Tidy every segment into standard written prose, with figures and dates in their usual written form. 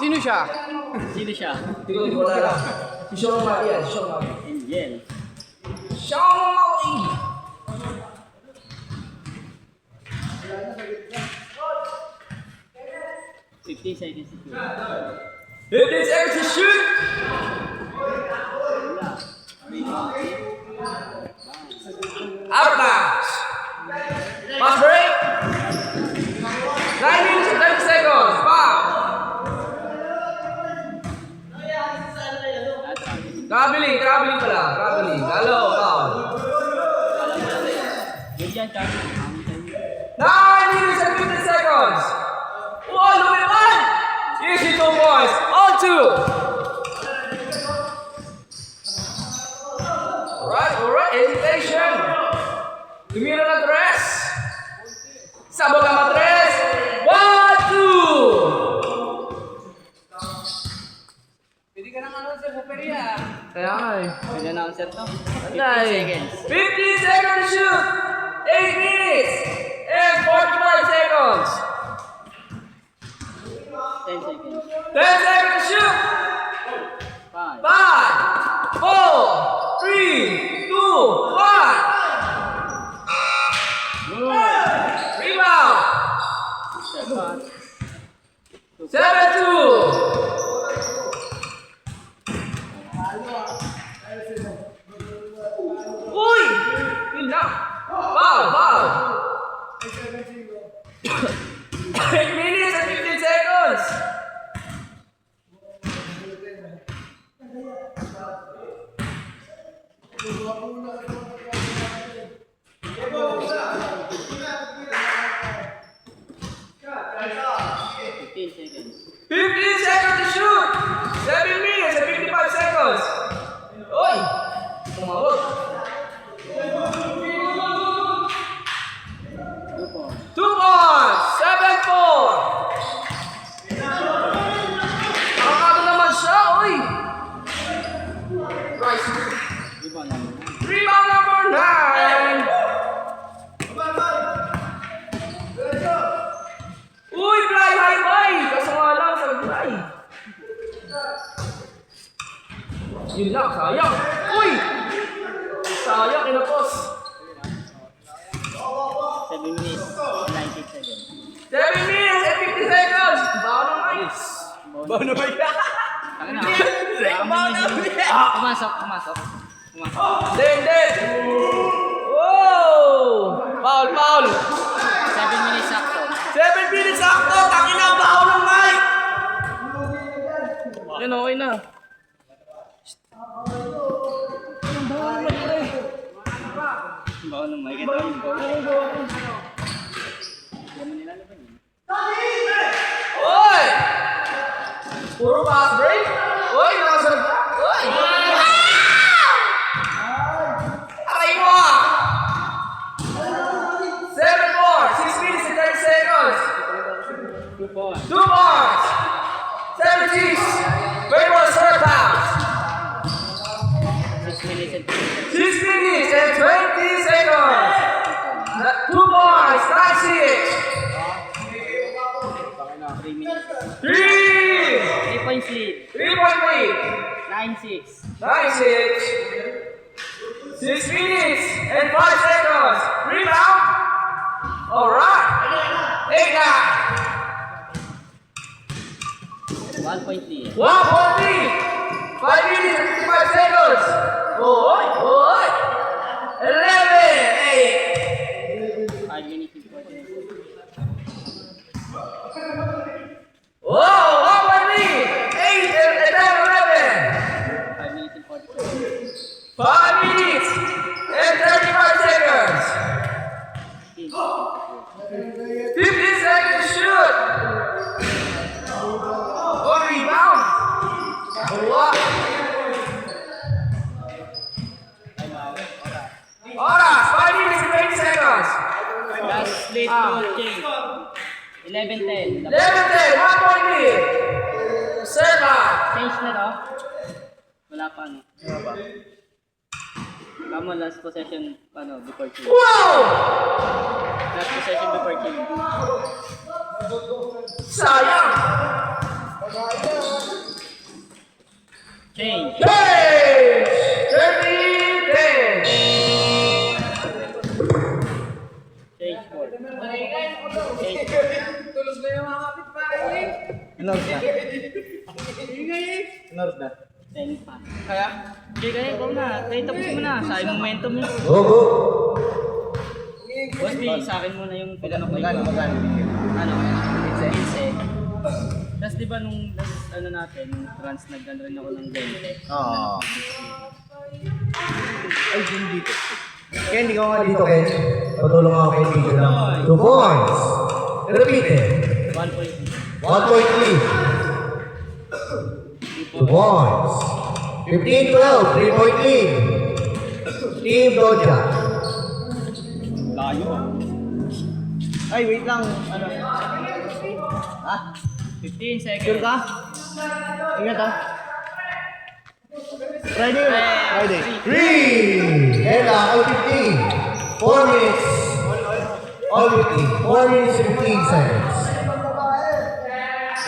Sino siya? Sino siya? Hindi ko wala. Si Sean Mali yan, Sean Mali. Angel. Sean Mali! Fifteen seconds to shoot. 15 seconds to shoot! Out bounds! Pass break! 9 minutes and 30 seconds! Foul! Traveling pala. Traveling. Hello, foul. Ganyan, Charlie. 9 minutes and 15 seconds! Oh, lumipan! Easy 2 points. On 2! Alright, hesitation. Tumira na tres. Sabog ang matres. 1, 2! Pwede ka nang announcer sa Peria. Kaya nga eh. Pwede announcer to. 15 Ay. seconds. 15 seconds to shoot! 8 minutes and 45 seconds! 10 seconds. 10 seconds to shoot! 5. 5, 4, 3, 2, 1! Rebound! 7-2! Uy! Yun lang! Foul! 8 minutes and 15 seconds! Seconds. 15 seconds to shoot! 7 minutes and 55 seconds! Oy! Tumawag! 2 points! 7-4! Nakakado naman siya, oy! Rebound number 9! Uy, fly high five! Kaso nga lang sa fly. Yun lang, sayang. Uy! Sayang, kinapos. 7 minutes and 19 seconds. 7 minutes and 50 seconds! Bawa ng ice. Bawa na ba yan? Pumasok. Hindi. Wow! Foul! 7 minutes sakto. 7 minutes sakto! Takin na, bawa ng mic! Yan, okay na. Bawa ng mic. Ito yung ball. Oy! Puro pass break? Oy, nakasunod ka? Oy! Aray mo! 7-4, 6 minutes and 30 seconds. 2 points. 2 points. 70s. Wait for third half. 6 minutes and 20 seconds. 6 minutes and 20 seconds. 2 points, 9-6. 3 minutes. 3. 3 points lead. 3-point lead. 9-6. 9-6. 6 minutes and 5 seconds. Rebound. Alright. 8-9. 1 point lead. 1 point lead. 5 minutes and 55 seconds. Oy. 11-8. 5 minutes and 40 seconds. Whoa, 1 point lead. 8 and 5 minutes and 40 seconds. 5 minutes and 35 seconds. 15 seconds to shoot. Oh, rebound. What? Oras, 5 minutes and 20 seconds. Last split to change. 11-10. 11-10, 1 point lead. Serve out. Change na to. Wala pa, no? Tama, last possession, before change. Wow! Last possession before change. Sayang. North na. North na. 10 pa. Kaya? Okay, kaya ikaw na. Kaya tapos mo na. Sa momentum yun. Go, go. Boss, sa akin muna yung pinanok Magkano? Ano? 15. Tapos di ba nung ano natin, trans nag-ano rin ako ng 20. Oo. Ay, din dito. Kaya hindi ko nga Dito, Ken. Patulong ako kay Tito lang. 2 points. Repeated. 1.3. 1.3. 2 points. 15-12. 3-point lead. Team Doja. Layo ah. Ay, wait lang. Ano? Ha? 15 seconds. Sure ka? Ingat ha. Friday yun. Friday. 3. Ella, all 15. 4 minutes. All 15. 4 minutes and 15 seconds.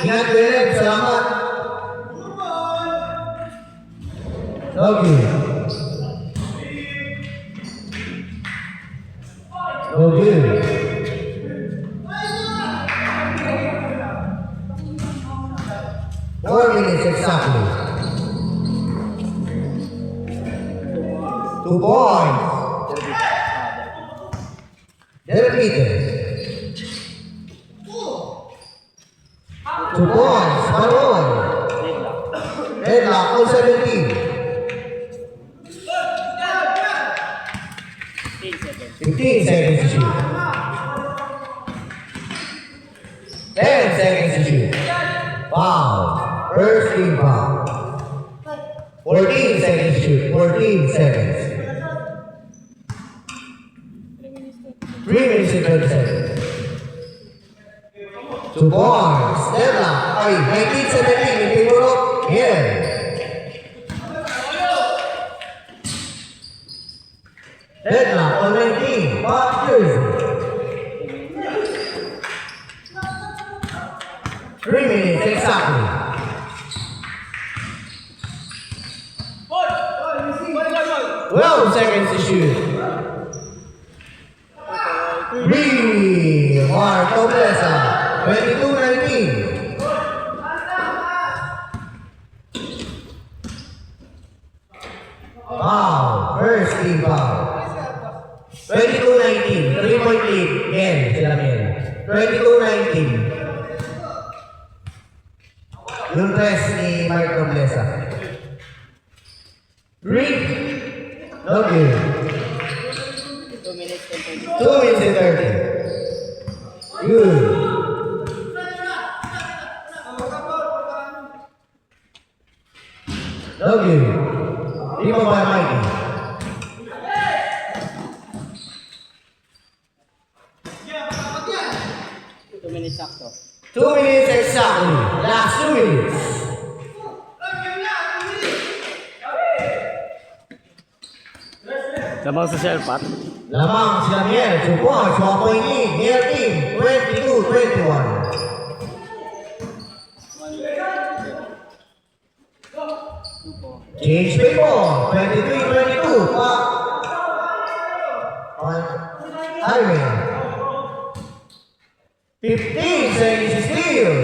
Ingat, Belen. Salamat. Love you. Love you. Four minutes exactly. 2 points. Repeated. 2 points. Maroon. Red lock. All 17. 15 seconds to shoot. 10 seconds to shoot. Foul. First team foul. 14 seconds to shoot. 14 seconds. 3 minutes and 30 seconds. 2 points. Deadlock. Ay, 19-17 in favor of Hill. Deadlock on 19. Jersey. 3 minutes exactly. 12 seconds to shoot. 3. Mark Nobleza. 22-19. Foul. First team foul. 22-19. 3-point lead. Again, sila Mel. 22-19. Yung rest ni Mark Nobleza. 3. Love you. 2 minutes and 2 minutes and 30. Good. Love you. Di mo ba, Mikey? minutes sakto. 2 minutes exactly. Last 2 minutes. Lamang sa Sherpat. Lamang sila Miel. 2 points. 1 point lead. Miel team. 22-21. Change people. 23-22. Highway. 15 seconds steal.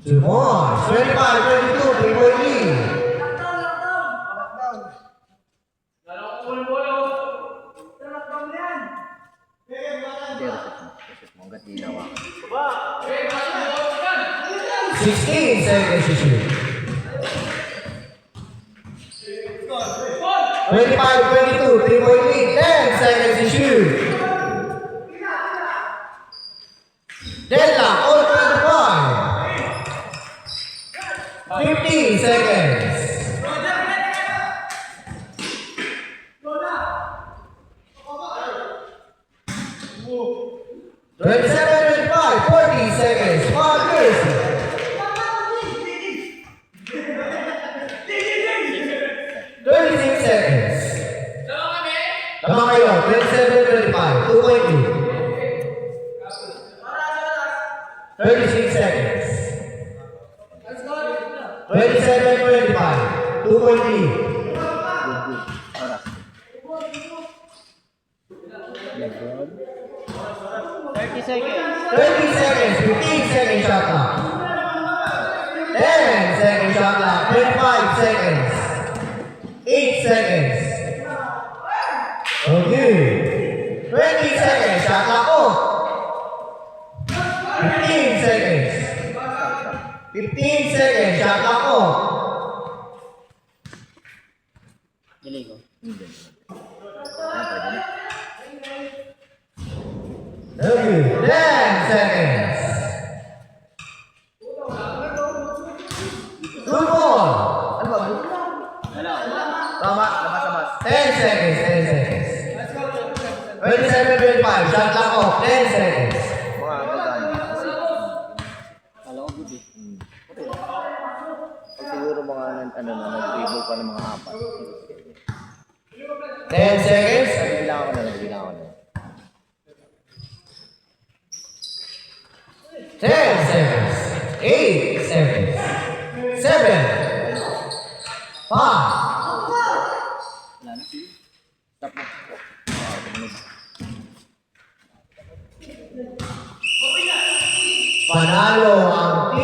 2 points. 25-22. 3-point lead. Monggat ginawa. 16 seconds to shoot. 25-22, 3-point lead, 10 seconds to shoot. Deadlock, all 25. 15 seconds. Twenty-seven, 25, 40 seconds. Jersey. 36 seconds. Tama kayo, 27-25, 2-point lead. 36 seconds. 27-25, 2-point lead. Oras. 30 seconds. 20 seconds, 15 second shot clock. 10 second shot clock, 25 seconds. 8 seconds. Okay. 20 seconds, shot clock off. 15 seconds. 15 seconds, shot clock off. Delay ko. Okay. 10 seconds. Good ball. Wala. Tama, labas-labas. 10 seconds, 10 seconds. 27, 25, shot clock off, 10 seconds. Mga gagawin. Kala ko good eh. Pag siguro mga nag-dribble pa ng mga apat. 10 seconds. Bilangan ko na. 10 seconds. 8 seconds. 7. 5. Wala na. Stop mo. Panalo ang